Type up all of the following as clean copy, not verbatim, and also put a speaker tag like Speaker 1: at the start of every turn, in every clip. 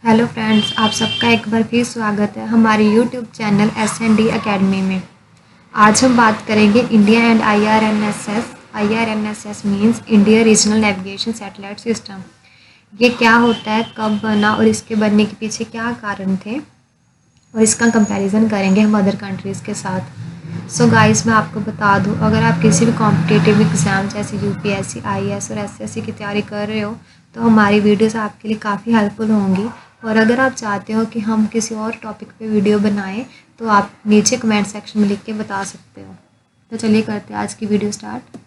Speaker 1: Hello friends, आप सबका एक बार फिर स्वागत है हमारे यूट्यूब चैनल S&D अकेडमी में। आज हम बात करेंगे India and IRNSS। IRNSS means India regional navigation satellite system. ये क्या होता है, कब बना और इसके बनने के पीछे क्या कारण थे, और इसका कंपैरिजन करेंगे हम अदर कंट्रीज़ के साथ। सो गाइस, मैं आपको बता दूं, अगर आप किसी भी कॉम्पिटिटिव एग्ज़ाम जैसे UPSC, IAS और SSC की तैयारी कर रहे हो तो हमारी वीडियोस आपके लिए काफ़ी हेल्पफुल होंगी। और अगर आप चाहते हो कि हम किसी और टॉपिक पे वीडियो बनाएं तो आप नीचे कमेंट सेक्शन में लिख के बता सकते हो। तो चलिए करते हैं आज की video start.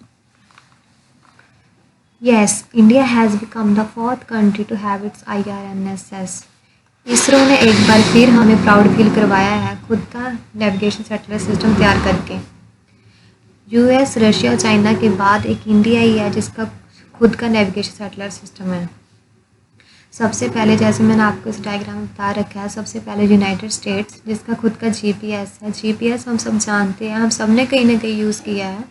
Speaker 1: Yes, India has become the fourth country to have its IRNSS। ISRO ने एक बार फिर हमें प्राउड फील करवाया है खुद का नेविगेशन सैटेलाइट सिस्टम तैयार करके। US, रशिया और चाइना के बाद एक इंडिया ही है जिसका खुद का नेविगेशन सैटेलाइट सिस्टम है। सबसे पहले, जैसे मैंने आपको इस डायग्राम में बता रखा है, सबसे पहले यूनाइटेड स्टेट्स जिसका खुद का GPS है। GPS हम सब जानते हैं, हम सब ने कहीं ना कहीं यूज़ किया है।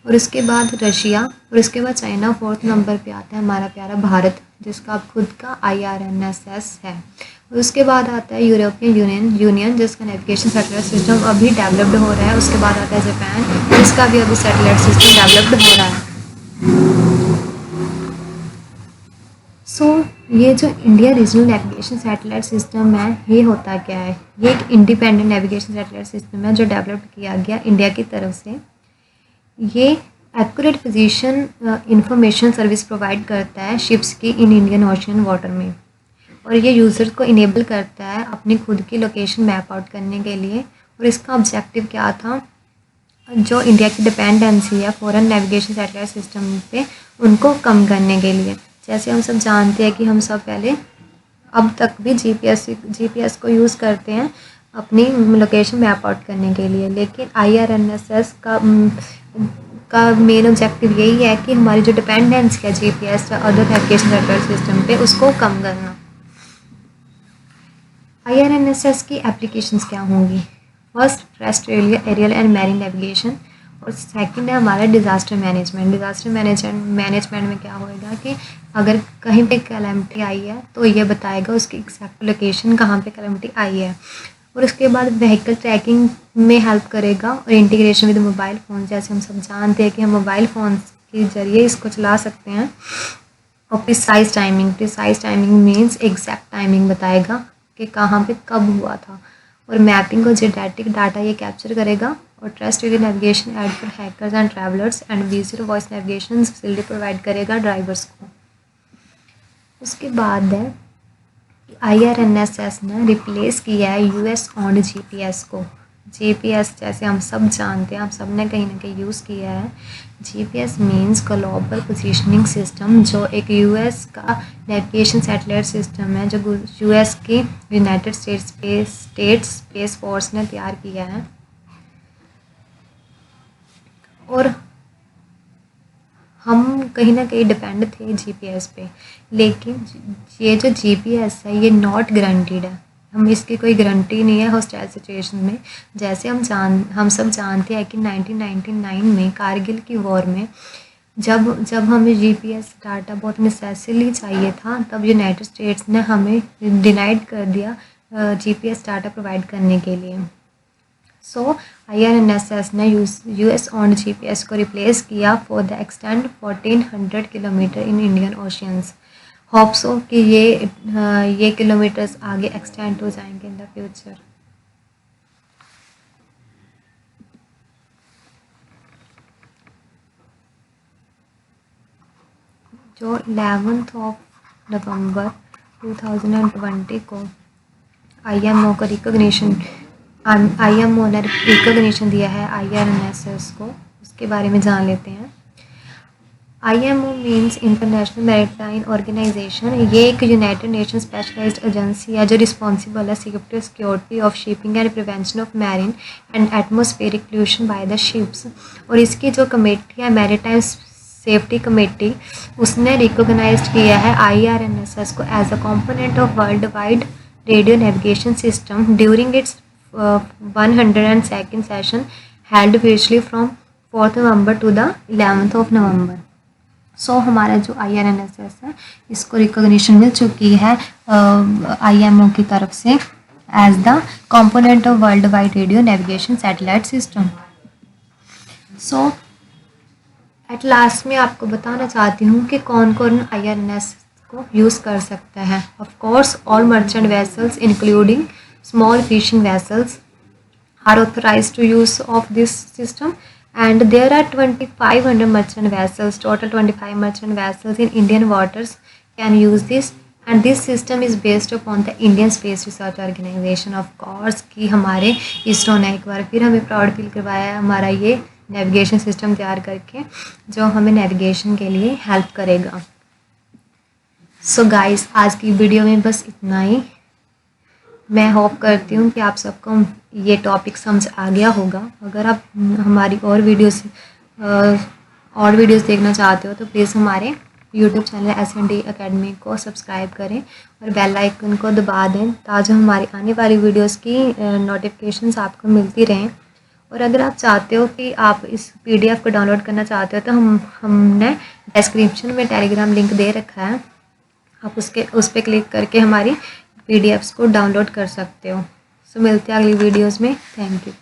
Speaker 1: और उसके बाद रशिया, और उसके बाद चाइना, फोर्थ नंबर पे आता है हमारा प्यारा भारत जिसका खुद का IRNSS है। और उसके बाद आता है यूरोपियन यूनियन जिसका नेविगेशन सैटेलाइट सिस्टम अभी डेवलप्ड हो रहा है। उसके बाद आता है जापान जिसका भी अभी सैटेलाइट सिस्टम डेवलप्ड हो रहा है। ये जो India regional navigation satellite system है, ये होता क्या है? ये एक इंडिपेंडेंट नेविगेशन सैटेलाइट सिस्टम है जो डेवलप किया गया इंडिया की तरफ से। ये accurate position information service provide करता है शिप्स की इन इंडियन ओशियन वाटर में, और ये यूज़र्स को इनेबल करता है अपनी खुद की लोकेशन मैप आउट करने के लिए। और इसका ऑब्जेक्टिव क्या था? जो इंडिया की डिपेंडेंसी है फॉरेन नेविगेशन सैटेलाइट सिस्टम पे, उनको कम करने के लिए। जैसे हम सब जानते हैं कि हम सब पहले, अब तक भी GPS को यूज़ करते हैं अपनी लोकेशन मैप आउट करने के लिए, लेकिन IRNSS का मेन ऑब्जेक्टिव यही है कि हमारी जो डिपेंडेंसी है GPS या अदर नेविगेशन सैटेलाइट सिस्टम पे, उसको कम करना। IRNSS की एप्लीकेशंस क्या होंगी? First, terrestrial, aerial and marine navigation, और सेकंड है हमारा डिज़ास्टर मैनेजमेंट। डिज़ास्टर मैनेजमेंट में क्या होएगा कि अगर कहीं पे कैलेमिटी आई है तो ये बताएगा उसकी एग्जैक्ट लोकेशन कहाँ पे कैलेमिटी आई है। और उसके बाद व्हीकल ट्रैकिंग में हेल्प करेगा, और इंटीग्रेशन विद मोबाइल फ़ोन। जैसे हम सब जानते हैं कि हम मोबाइल फ़ोन के ज़रिए इसको चला सकते हैं। और precise timing means exact timing बताएगा कि कहाँ पे कब हुआ था। और मैपिंग और जियोडेटिक डाटा ये कैप्चर करेगा। और terrestrial navigation aid for hackers and travellers and visitor voice navigation facility provide करेगा ड्राइवर्स को। उसके बाद है IRNSS ने रिप्लेस किया है US ऑन GPS को। GPS जैसे हम सब जानते हैं, हम सब ने कहीं ना कहीं यूज़ किया है। GPS means global positioning system, जो एक US का नेविगेशन सैटेलाइट सिस्टम है जो US की यूनाइटेड स्टेट्स स्पेस फोर्स ने तैयार किया है। और हम कहीं ना कहीं डिपेंड थे GPS पे, लेकिन ये जो GPS है ये नॉट गारंटीड है। हम इसकी कोई गारंटी नहीं है हॉस्टाइल सिचुएशन में। जैसे हम सब जानते हैं कि 1999 में कारगिल की वॉर में जब हमें GPS डाटा बहुत नेसेसरीली चाहिए था, तब यूनाइटेड स्टेट्स ने हमें डिनाइड कर दिया GPS डाटा प्रोवाइड करने के लिए। सो IRNSS ने US ऑन GPS को रिप्लेस किया for the extend 1400 kilometre in Indian oceans. Hopes हो कि ये किलोमीटर्स आगे एक्सटेंड हो जाएंगे इन द फ्यूचर। जो 11 नवंबर 2020 को IMO को IMO ने रिकॉग्निशन दिया है IRNSS को, उसके बारे में जान लेते हैं। IMO means international maritime organisation. ये एक यूनाइटेड नेशन स्पेशलाइज्ड एजेंसी है जो रिस्पॉन्सिबल है safety security of shipping and prevention of marine and atmospheric pollution by the ships. और इसकी जो कमेटी है, मैरीटाइम सेफ्टी कमेटी, उसने रिकॉग्नाइज्ड किया है IRNSS को as a component of world wide radio navigation system during its 102nd session held virtually from 4th November to the 11th of November। So हमारा जो IRNSS है इसको recognition मिल चुकी है IMO की तरफ से as the component of world wide radio navigation satellite system. So at last में आपको बताना चाहती हूँ कि कौन कौन IRNS को यूज़ कर सकते हैं। Of course all merchant vessels including small fishing vessels are authorized to use of this system, and there are 2500 merchant vessels, total 25 merchant vessels in Indian waters can use this, and this system is based upon the Indian Space Research Organization of course कि हमारे इसरो ने एक बार फिर हमें proud feel करवाया है हमारा ये नेविगेशन सिस्टम तैयार करके जो हमें नेविगेशन के लिए हेल्प करेगा। सो गाइस आज की वीडियो में बस इतना ही। मैं होप करती हूँ कि आप सबको ये टॉपिक समझ आ गया होगा। अगर आप हमारी और वीडियोस देखना चाहते हो तो प्लीज़ हमारे यूट्यूब चैनल S&D अकेडमी को सब्सक्राइब करें और बेल आइकन को दबा दें ताकि हमारी आने वाली वीडियोस की नोटिफिकेशंस आपको मिलती रहें। और अगर आप चाहते हो कि आप इस PDF को डाउनलोड करना चाहते हो तो हमने डिस्क्रिप्शन में टेलीग्राम लिंक दे रखा है, आप उस पर क्लिक करके हमारी PDFs को डाउनलोड कर सकते हो। सो मिलते हैं अगली वीडियोस में। Thank you.